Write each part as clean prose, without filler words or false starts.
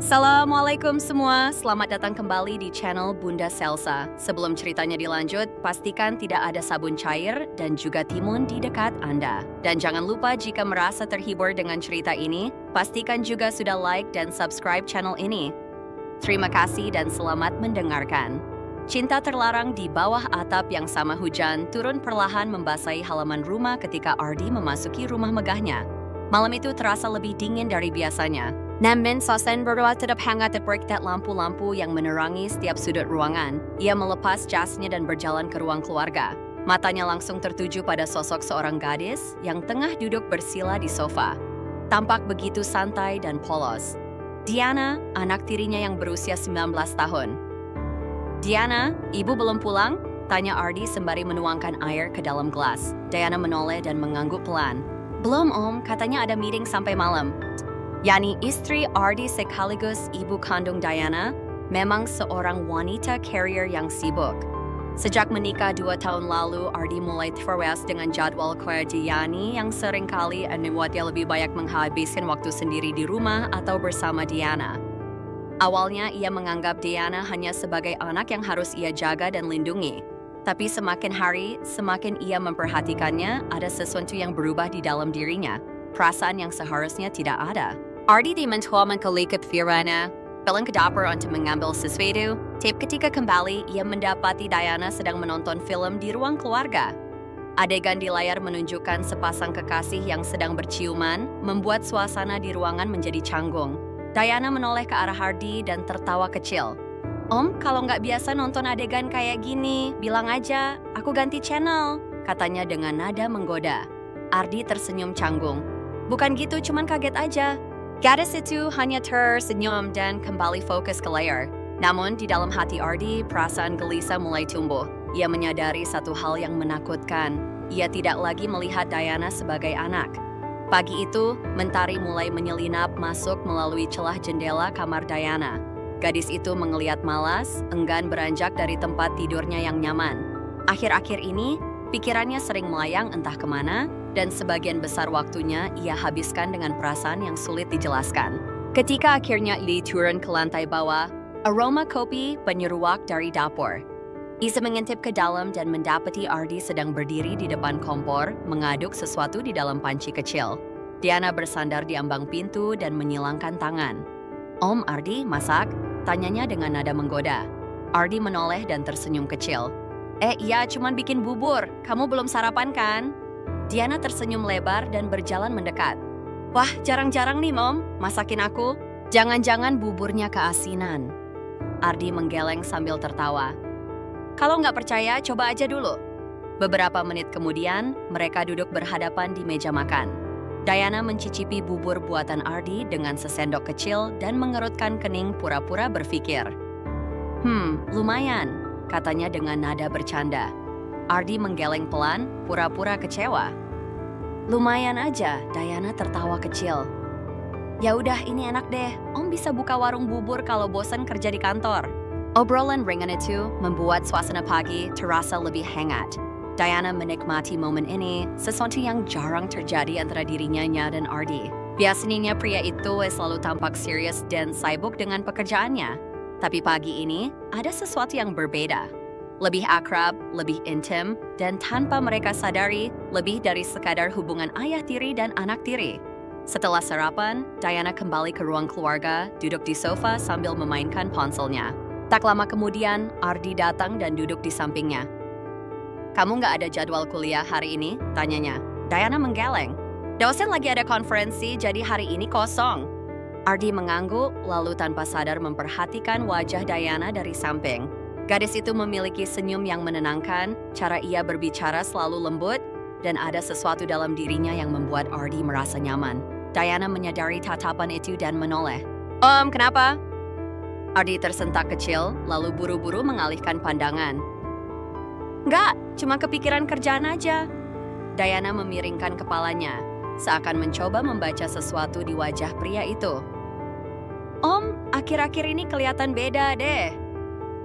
Assalamualaikum semua, selamat datang kembali di channel Bunda Selsa. Sebelum ceritanya dilanjut, pastikan tidak ada sabun cair dan juga timun di dekat Anda. Dan jangan lupa jika merasa terhibur dengan cerita ini, pastikan juga sudah like dan subscribe channel ini. Terima kasih dan selamat mendengarkan. Cinta terlarang di bawah atap yang sama hujan turun perlahan membasahi halaman rumah ketika Ardi memasuki rumah megahnya. Malam itu terasa lebih dingin dari biasanya. Namun, suasana berdua tetap hangat berkat lampu-lampu yang menerangi setiap sudut ruangan. Ia melepas jasnya dan berjalan ke ruang keluarga. Matanya langsung tertuju pada sosok seorang gadis yang tengah duduk bersila di sofa. Tampak begitu santai dan polos. Diana, anak tirinya yang berusia 19 tahun. "Diana, ibu belum pulang?" tanya Ardi sembari menuangkan air ke dalam gelas. Diana menoleh dan mengangguk pelan. "Belum, Om, katanya ada meeting sampai malam." Yani istri Ardi sekaligus ibu kandung Diana, memang seorang wanita carrier yang sibuk. Sejak menikah 2 tahun lalu, Ardi mulai terbiasa dengan jadwal kerja Yani yang seringkali membuatnya lebih banyak menghabiskan waktu sendiri di rumah atau bersama Diana. Awalnya ia menganggap Diana hanya sebagai anak yang harus ia jaga dan lindungi. Tapi semakin hari, semakin ia memperhatikannya, ada sesuatu yang berubah di dalam dirinya, perasaan yang seharusnya tidak ada. Ardi mencoba mengkelip pikirannya, pulang ke dapur untuk mengambil sesuatu. Tapi ketika kembali, ia mendapati Diana sedang menonton film di ruang keluarga. Adegan di layar menunjukkan sepasang kekasih yang sedang berciuman, membuat suasana di ruangan menjadi canggung. Diana menoleh ke arah Ardi dan tertawa kecil. "Om, kalau nggak biasa nonton adegan kayak gini, bilang aja, aku ganti channel," katanya dengan nada menggoda. Ardi tersenyum canggung. "Bukan gitu, cuman kaget aja." Gadis itu hanya tersenyum dan kembali fokus ke layar. Namun di dalam hati Ardi, perasaan gelisah mulai tumbuh. Ia menyadari satu hal yang menakutkan. Ia tidak lagi melihat Diana sebagai anak. Pagi itu, mentari mulai menyelinap masuk melalui celah jendela kamar Diana. Gadis itu mengeliat malas, enggan beranjak dari tempat tidurnya yang nyaman. Akhir-akhir ini, pikirannya sering melayang entah kemana, dan sebagian besar waktunya ia habiskan dengan perasaan yang sulit dijelaskan. Ketika akhirnya ia turun ke lantai bawah, aroma kopi menyeruak dari dapur. Ia mengintip ke dalam dan mendapati Ardi sedang berdiri di depan kompor, mengaduk sesuatu di dalam panci kecil. Diana bersandar di ambang pintu dan menyilangkan tangan. "Om, Ardi, masak?" tanyanya dengan nada menggoda. Ardi menoleh dan tersenyum kecil. Iya, cuman bikin bubur. Kamu belum sarapan kan?" Diana tersenyum lebar dan berjalan mendekat. "Wah, jarang-jarang nih, Mom. Masakin aku. Jangan-jangan buburnya keasinan." Ardi menggeleng sambil tertawa. "Kalau nggak percaya, coba aja dulu." Beberapa menit kemudian, mereka duduk berhadapan di meja makan. Diana mencicipi bubur buatan Ardi dengan sesendok kecil dan mengerutkan kening pura-pura berpikir. Lumayan," katanya dengan nada bercanda. Ardi menggeleng pelan, pura-pura kecewa. "Lumayan aja," Diana tertawa kecil. "Ya udah, ini enak deh. Om bisa buka warung bubur kalau bosan kerja di kantor." Obrolan ringan itu membuat suasana pagi terasa lebih hangat. Diana menikmati momen ini, sesuatu yang jarang terjadi antara dirinya dan Ardi. Biasanya pria itu selalu tampak serius dan sibuk dengan pekerjaannya. Tapi pagi ini, ada sesuatu yang berbeda. Lebih akrab, lebih intim, dan tanpa mereka sadari, lebih dari sekadar hubungan ayah tiri dan anak tiri. Setelah sarapan, Diana kembali ke ruang keluarga, duduk di sofa sambil memainkan ponselnya. Tak lama kemudian, Ardi datang dan duduk di sampingnya. "Kamu nggak ada jadwal kuliah hari ini?" tanyanya. Diana menggeleng. "Dosen lagi ada konferensi, jadi hari ini kosong." Ardi mengangguk, lalu tanpa sadar memperhatikan wajah Diana dari samping. Gadis itu memiliki senyum yang menenangkan, cara ia berbicara selalu lembut, dan ada sesuatu dalam dirinya yang membuat Ardi merasa nyaman. Diana menyadari tatapan itu dan menoleh. "Om, kenapa?" Ardi tersentak kecil, lalu buru-buru mengalihkan pandangan. "Nggak, cuma kepikiran kerjaan aja." Diana memiringkan kepalanya, seakan mencoba membaca sesuatu di wajah pria itu. "Om, akhir-akhir ini kelihatan beda deh."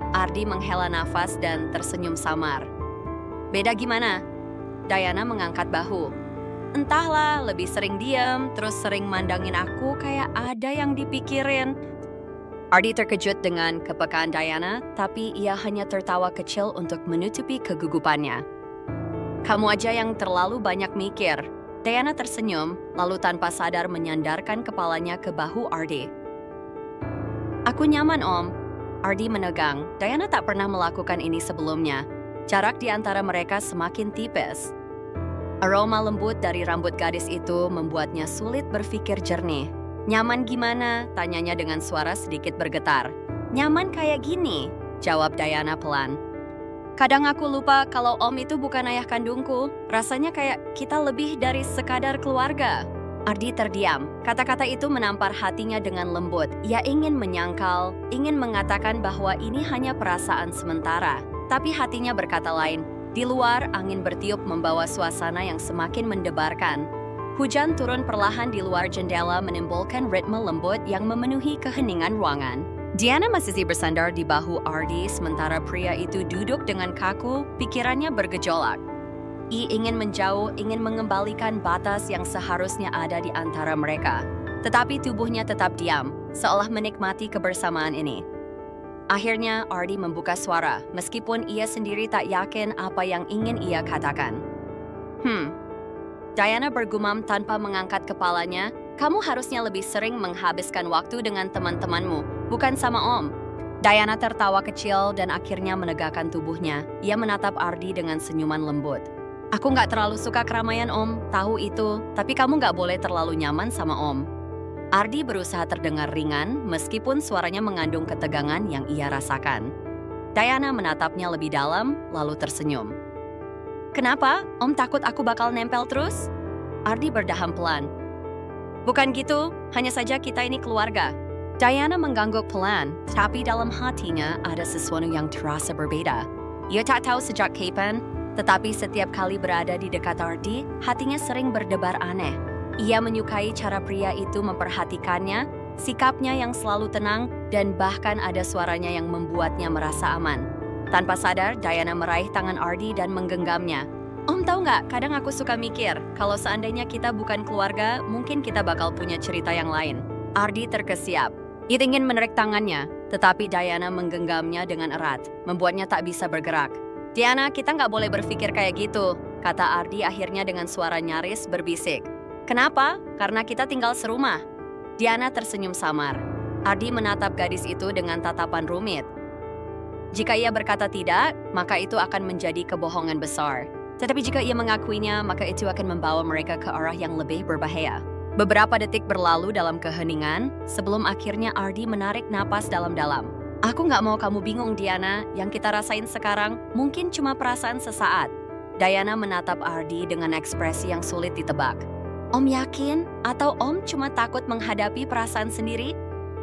Ardi menghela nafas dan tersenyum samar. "Beda gimana?" Diana mengangkat bahu. "Entahlah, lebih sering diam, terus sering mandangin aku kayak ada yang dipikirin." Ardi terkejut dengan kepekaan Diana, tapi ia hanya tertawa kecil untuk menutupi kegugupannya. Kamu aja yang terlalu banyak mikir. Diana tersenyum, lalu tanpa sadar menyandarkan kepalanya ke bahu Ardi. Aku nyaman, Om. Ardi menegang. Diana tak pernah melakukan ini sebelumnya. Jarak di antara mereka semakin tipis. Aroma lembut dari rambut gadis itu membuatnya sulit berpikir jernih. Nyaman gimana? Tanyanya dengan suara sedikit bergetar. Nyaman kayak gini, jawab Diana pelan. Kadang aku lupa kalau Om itu bukan ayah kandungku. Rasanya kayak kita lebih dari sekadar keluarga. Ardi terdiam. Kata-kata itu menampar hatinya dengan lembut. Ia ingin menyangkal, ingin mengatakan bahwa ini hanya perasaan sementara. Tapi hatinya berkata lain. Di luar, angin bertiup membawa suasana yang semakin mendebarkan. Hujan turun perlahan di luar jendela menimbulkan ritme lembut yang memenuhi keheningan ruangan. Diana masih bersandar di bahu Ardi sementara pria itu duduk dengan kaku, pikirannya bergejolak. Ia ingin menjauh, ingin mengembalikan batas yang seharusnya ada di antara mereka. Tetapi tubuhnya tetap diam, seolah menikmati kebersamaan ini. Akhirnya Ardi membuka suara, meskipun ia sendiri tak yakin apa yang ingin ia katakan. Diana bergumam tanpa mengangkat kepalanya, kamu harusnya lebih sering menghabiskan waktu dengan teman-temanmu, bukan sama Om. Diana tertawa kecil dan akhirnya menegakkan tubuhnya. Ia menatap Ardi dengan senyuman lembut. Aku nggak terlalu suka keramaian, Om, tahu itu, tapi kamu nggak boleh terlalu nyaman sama Om. Ardi berusaha terdengar ringan, meskipun suaranya mengandung ketegangan yang ia rasakan. Diana menatapnya lebih dalam, lalu tersenyum. Kenapa? Om takut aku bakal nempel terus? Ardi berdaham pelan. Bukan gitu, hanya saja kita ini keluarga. Diana mengangguk pelan, tapi dalam hatinya ada sesuatu yang terasa berbeda. Ia tak tahu sejak kapan, tetapi setiap kali berada di dekat Ardi, hatinya sering berdebar aneh. Ia menyukai cara pria itu memperhatikannya, sikapnya yang selalu tenang, dan bahkan ada suaranya yang membuatnya merasa aman. Tanpa sadar, Diana meraih tangan Ardi dan menggenggamnya. Om tahu nggak, kadang aku suka mikir, kalau seandainya kita bukan keluarga, mungkin kita bakal punya cerita yang lain. Ardi terkesiap. Ia ingin menarik tangannya, tetapi Diana menggenggamnya dengan erat, membuatnya tak bisa bergerak. Diana, kita nggak boleh berpikir kayak gitu, kata Ardi akhirnya dengan suara nyaris berbisik. Kenapa? Karena kita tinggal serumah. Diana tersenyum samar. Ardi menatap gadis itu dengan tatapan rumit. Jika ia berkata tidak, maka itu akan menjadi kebohongan besar. Tetapi jika ia mengakuinya, maka itu akan membawa mereka ke arah yang lebih berbahaya. Beberapa detik berlalu dalam keheningan, sebelum akhirnya Ardi menarik napas dalam-dalam. Aku nggak mau kamu bingung, Diana. Yang kita rasain sekarang mungkin cuma perasaan sesaat. Diana menatap Ardi dengan ekspresi yang sulit ditebak. Om yakin? Atau Om cuma takut menghadapi perasaan sendiri?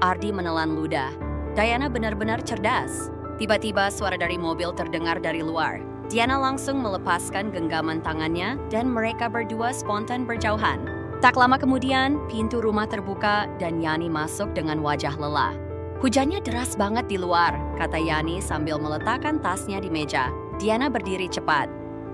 Ardi menelan ludah. Diana benar-benar cerdas. Tiba-tiba suara dari mobil terdengar dari luar. Diana langsung melepaskan genggaman tangannya dan mereka berdua spontan berjauhan. Tak lama kemudian, pintu rumah terbuka dan Yani masuk dengan wajah lelah. Hujannya deras banget di luar, kata Yani sambil meletakkan tasnya di meja. Diana berdiri cepat.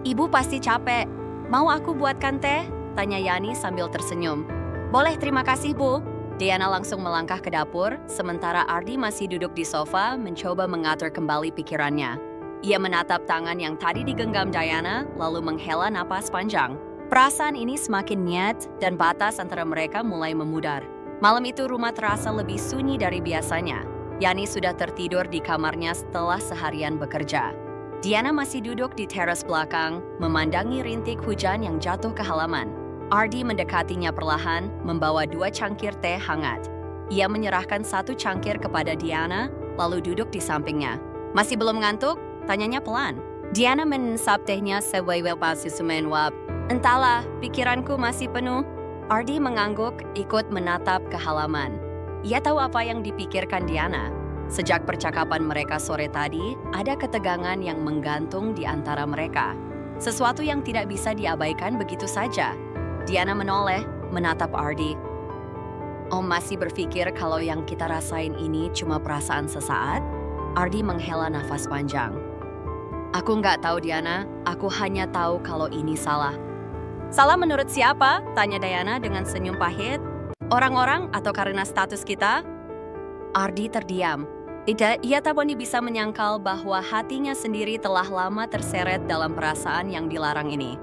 Ibu pasti capek. Mau aku buatkan teh? Tanya Yani sambil tersenyum. Boleh, terima kasih, Bu. Diana langsung melangkah ke dapur, sementara Ardi masih duduk di sofa mencoba mengatur kembali pikirannya. Ia menatap tangan yang tadi digenggam Diana, lalu menghela napas panjang. Perasaan ini semakin nyet dan batas antara mereka mulai memudar. Malam itu rumah terasa lebih sunyi dari biasanya. Yani sudah tertidur di kamarnya setelah seharian bekerja. Diana masih duduk di teras belakang, memandangi rintik hujan yang jatuh ke halaman. Ardi mendekatinya perlahan, membawa 2 cangkir teh hangat. Ia menyerahkan 1 cangkir kepada Diana, lalu duduk di sampingnya. Masih belum ngantuk? Tanyanya pelan. Diana mensap tehnya sewewel pasi sumenwap. Entahlah, pikiranku masih penuh. Ardi mengangguk, ikut menatap ke halaman. Ia tahu apa yang dipikirkan Diana. Sejak percakapan mereka sore tadi, ada ketegangan yang menggantung di antara mereka. Sesuatu yang tidak bisa diabaikan begitu saja. Diana menoleh, menatap Ardi. Om masih berpikir kalau yang kita rasain ini cuma perasaan sesaat? Ardi menghela nafas panjang. Aku nggak tahu, Diana. Aku hanya tahu kalau ini salah. Salah menurut siapa? Tanya Diana dengan senyum pahit. Orang-orang atau karena status kita? Ardi terdiam. Tidak, ia tak bisa menyangkal bahwa hatinya sendiri telah lama terseret dalam perasaan yang dilarang ini.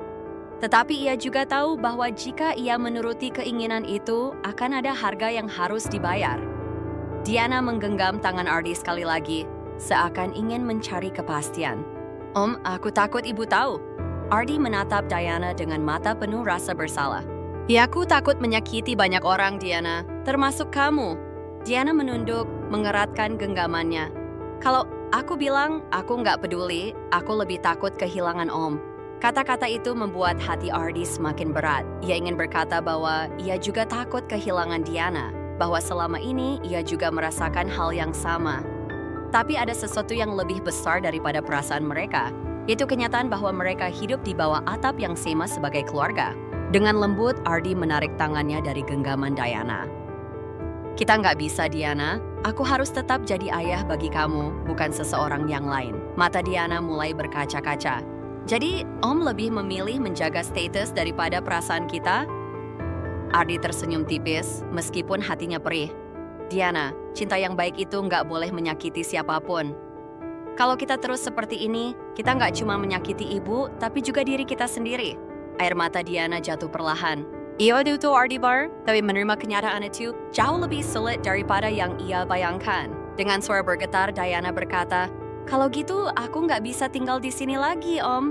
Tetapi ia juga tahu bahwa jika ia menuruti keinginan itu, akan ada harga yang harus dibayar. Diana menggenggam tangan Ardi sekali lagi, seakan ingin mencari kepastian. Om, aku takut ibu tahu. Ardi menatap Diana dengan mata penuh rasa bersalah. Ya, aku takut menyakiti banyak orang, Diana, termasuk kamu. Diana menunduk, mengeratkan genggamannya. Kalau aku bilang aku nggak peduli, aku lebih takut kehilangan Om. Kata-kata itu membuat hati Ardi semakin berat. Ia ingin berkata bahwa ia juga takut kehilangan Diana, bahwa selama ini ia juga merasakan hal yang sama. Tapi ada sesuatu yang lebih besar daripada perasaan mereka, yaitu kenyataan bahwa mereka hidup di bawah atap yang sama sebagai keluarga. Dengan lembut, Ardi menarik tangannya dari genggaman Diana. Kita nggak bisa, Diana. Aku harus tetap jadi ayah bagi kamu, bukan seseorang yang lain. Mata Diana mulai berkaca-kaca. Jadi, Om lebih memilih menjaga status daripada perasaan kita? Ardi tersenyum tipis, meskipun hatinya perih. Diana, cinta yang baik itu nggak boleh menyakiti siapapun. Kalau kita terus seperti ini, kita nggak cuma menyakiti ibu, tapi juga diri kita sendiri. Air mata Diana jatuh perlahan. Ia itu Ardi Bar, tapi menerima kenyataan itu jauh lebih sulit daripada yang ia bayangkan. Dengan suara bergetar, Diana berkata, "Kalau gitu, aku nggak bisa tinggal di sini lagi, Om.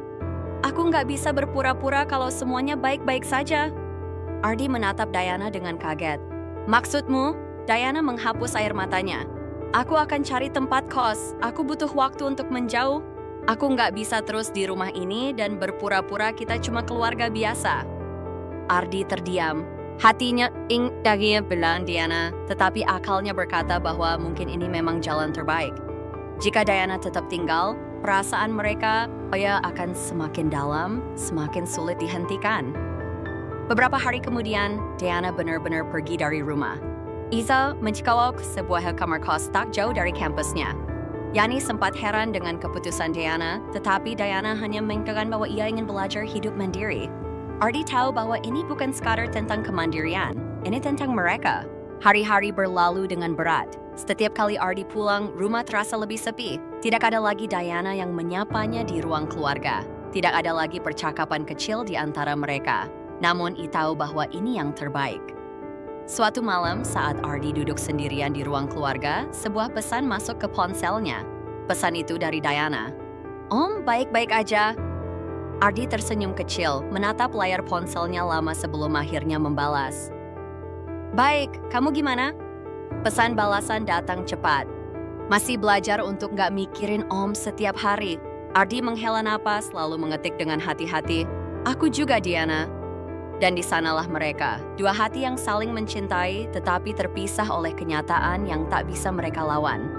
Aku nggak bisa berpura-pura kalau semuanya baik-baik saja." Ardi menatap Diana dengan kaget. "Maksudmu?" Diana menghapus air matanya. "Aku akan cari tempat kos. Aku butuh waktu untuk menjauh. Aku nggak bisa terus di rumah ini dan berpura-pura kita cuma keluarga biasa." Ardi terdiam. Hatinya ingin bilang Diana, tetapi akalnya berkata bahwa mungkin ini memang jalan terbaik. Jika Diana tetap tinggal, perasaan mereka akan semakin dalam, semakin sulit dihentikan. Beberapa hari kemudian, Diana benar-benar pergi dari rumah. Iza mencikawal ke sebuah kamar kos tak jauh dari kampusnya. Yani sempat heran dengan keputusan Diana, tetapi Diana hanya mengatakan bahwa ia ingin belajar hidup mandiri. Ardi tahu bahwa ini bukan sekadar tentang kemandirian, ini tentang mereka. Hari-hari berlalu dengan berat. Setiap kali Ardi pulang, rumah terasa lebih sepi. Tidak ada lagi Diana yang menyapanya di ruang keluarga. Tidak ada lagi percakapan kecil di antara mereka. Namun, ia tahu bahwa ini yang terbaik. Suatu malam, saat Ardi duduk sendirian di ruang keluarga, sebuah pesan masuk ke ponselnya. Pesan itu dari Diana. "Om, baik-baik aja." Ardi tersenyum kecil, menatap layar ponselnya lama sebelum akhirnya membalas. "Baik, kamu gimana?" Pesan balasan datang cepat. "Masih belajar untuk nggak mikirin Om setiap hari." Ardi menghela napas lalu mengetik dengan hati-hati, "Aku juga, Diana." Dan di sanalah mereka, dua hati yang saling mencintai tetapi terpisah oleh kenyataan yang tak bisa mereka lawan.